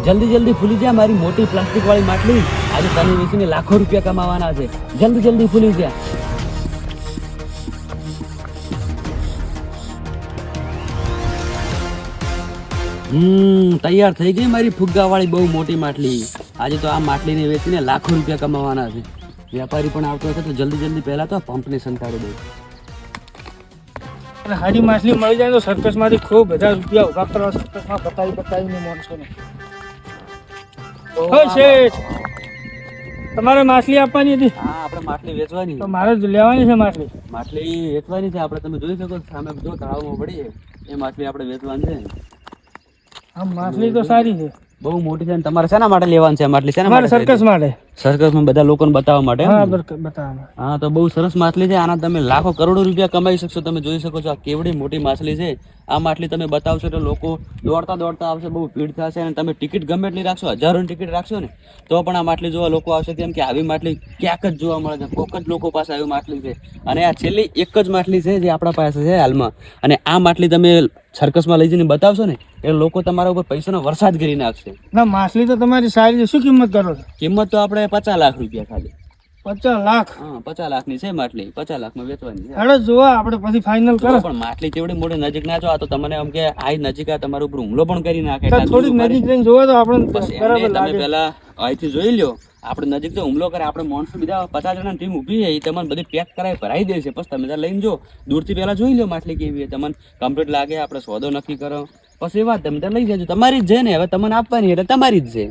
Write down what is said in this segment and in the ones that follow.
જલ્દી જલ્દી ફૂલી જા મારી મોટી પ્લાસ્ટિક વાળી માટલી. આજે તને વેચીને લાખો રૂપિયા કમાવાના છે. જલ્દી જલ્દી ફૂલી જા. તૈયાર થઈ ગઈ મારી ફુગ્ગા વાળી બહુ મોટી માટલી. આજે તો આ માટલીને વેચીને લાખો રૂપિયા કમાવાના છે. વેપારી પણ આવતો હશે તો જલ્દી જલ્દી પહેલા તો પંપને સંતાડી દઉં. હારી માછલી મળી જાય તો સર્કસ માંથી ખૂબ બધા રૂપિયા ઉભા કરવા સર્કસમાં બતાવીને માણસો ને. શેઠ, તમારે માછલી આપવાની હતી? હા, આપણે માટલી વેચવાની. તો મારે જ લેવાની છે માછલી. માટલી વેચવાની છે આપણે. તમે જોઈ શકો સામે જો તળાવમાં પડી છે એ માછલી આપણે વેચવાની છે. હા, માછલી તો સારી છે, બહુ મોટી છે. તમારે શેના માટે લેવાની છે માટલી? શેના માટે? સર્કસ માટે. સર્કસમાં બધા લોકોને બતાવવા માટે. હા, બતાવવા. હા, તો બહુ સરસ માછલી છે. આના તમે લાખો કરોડો રૂપિયા કમાઈ શકશો. તમે જોઈ શકો છો આ કેવડી મોટી માછલી છે. આ માછલી તમે બતાવશો તો લોકો દોડતા દોડતા આવશે, બહુ ભીડ થશે. અને તમે ટિકિટ ગમે એટલી રાખશો, હજારોની ટિકિટ રાખશો ને તો પણ આ માછલી જોવા લોકો આવશે. કેમ કે આવી માછલી ક્યાંક જ જોવા મળે છે. કોક જ લોકો પાસે આવી માછલી છે. અને આ છેલ્લી એક જ માછલી છે જે આપણા પાસે છે હાલમાં. અને આ માછલી તમે સર્કસમાં લઈ જઈને બતાવશો ને એ લોકો તમારા ઉપર પૈસાનો વરસાદ કરી નાખશે. ના, માછલી તો તમારી સારી છે. શું કિંમત કરો છો? કિંમત તો આપણે 50 લાખ રૂપિયા ખાલી. 50 લાખ? હા, 50 લાખની છે માછલી. 50 લાખમાં વેચવાની છે. અરે જોવા આપણે પછી ફાઇનલ કરો. પણ માછલી કેવડી મોટી નજીક ના જો. આ તો તમને એમ કે આ નજીક આ તમારા ઉપર હુમલો પણ કરી નાખે. થોડી નજીક જઈને જોવા તો આપણે બરાબર તમે લાગે. પેલા અહીંથી જોઈ લ્યો. આપણે નજીક જો હુમલો કરે, આપણે માણસો બીજા 50 જણાની ટીમ ઊભી છે, એ તમને બધી પેક કરાવી ભરાઈ દે છે. પછી તમે ત્યાં લઈને જો દૂરથી પેલા જોઈ લો માછલી કેવી છે. તમને કમ્પ્લીટ લાગે, આપણે સોદો નક્કી કરો પછી એ વાત તમે ત્યાં લઈ જજો. તમારી જ છે ને, હવે તમને આપવાની એટલે તમારી જ છે.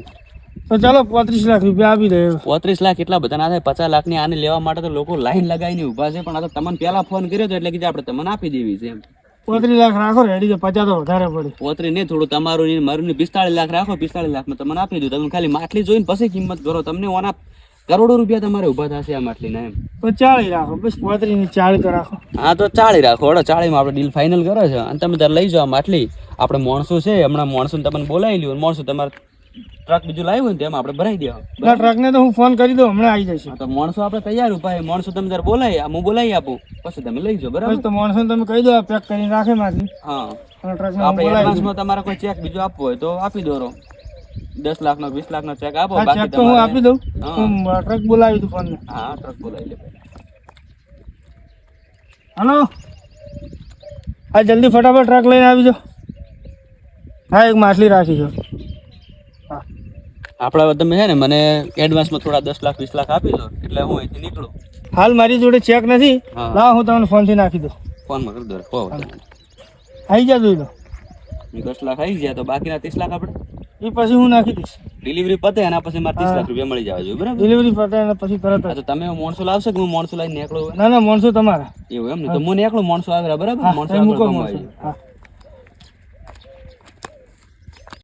તો ચાલો 35 લાખ રૂપિયા આપી દે. 35 લાખ એટલા બધા ના થાય. 50 લાખની આને લેવા માટે તો લોકો લાઈન લગાવીને ઊભા છે. પણ આ તો તમને પેલા ફોન કર્યો હતો એટલે કે આપણે તમને આપી દેવી છે એમ. 35 લાખ રાખો રેડી છે. 50 તો વધારે પડે. 35 નહીં, થોડું તમારું ને મારું ને 45 લાખ રાખો. 45 લાખમાં તમને આપી દઉં. તમે ખાલી માટલી જોઈને પછી કિંમત કરો. તમને ઓના કરોડો રૂપિયા તમારે ઉભા થશે આ માટલીના એમ. તો 40 રાખો બસ. 35 ની 40 તો રાખો. હા, તો 40 રાખો. 40 માં આપણે ડીલ ફાઇનલ કરે છે. અને તમે ત્યારે લઈ જાઓ માટલી. આપણે માણસો છે, હમણાં માણસો તમને બોલાવી લ્યો. માણસો તમારે ટ્રક બીજું લાવ્યું હોય ને તેમાં આપણે ભરાઈ દેવા. ટ્રક ને તો હું ફોન કરી દઉં, હમણાં આવી જશે. તો માણસો આપણે તૈયાર ઉભા. માણસો તમે ત્યારે બોલાવી, હું બોલાવી આપું પછી તમે લઈ જાઓ. બરાબર? તો માણસો તમે કહી દો પેક કરીને રાખે માછલી. હા, અને ટ્રક ને આપણે એડવાન્સમાં તમારે કોઈ ચેક બીજો આપવો હોય તો આપી દો. 10 લાખનો 20 લાખનો ચેક આપો. બાકી તો હું આપી દઉં. હું ટ્રક બોલાવી દઉં ફોન. હા, ટ્રક બોલાવી લે. હલો, હા જલ્દી ફટાફટ ટ્રક લઈને આવી જાઓ. હા, એક માછલી રાખી જો. હા, આપણા તમે છે ને મને એડવાન્સમાં થોડા 10 લાખ 20 લાખ આપી દો એટલે હું અહીંથી નીકળું. હાલ મારી જોડે ચેક નથી. હા, લાવ હું તમને ફોનથી નાખી દઉં. ફોનમાં કરી દો. આવી જા જોઈ લો. 10 લાખ આવી ગયા તો બાકીના 30 લાખ આપણે એ પછી હું નાખી દઈશ. ડિલિવરી પતે એના પછી મારે 30 લાખ રૂપિયા મળી જવા જોઈએ. બરાબર? ડિલિવરી પતે અને પછી તરત તો તમે માણસો લાવશો કે હું માણસો લઈને નીકળું? ના ના, માણસો તમારા. એવું એમ ને? તો હું નીકળું, માણસો આવે. બરાબર? માણસો મૂકો આગળ માણસો. હા.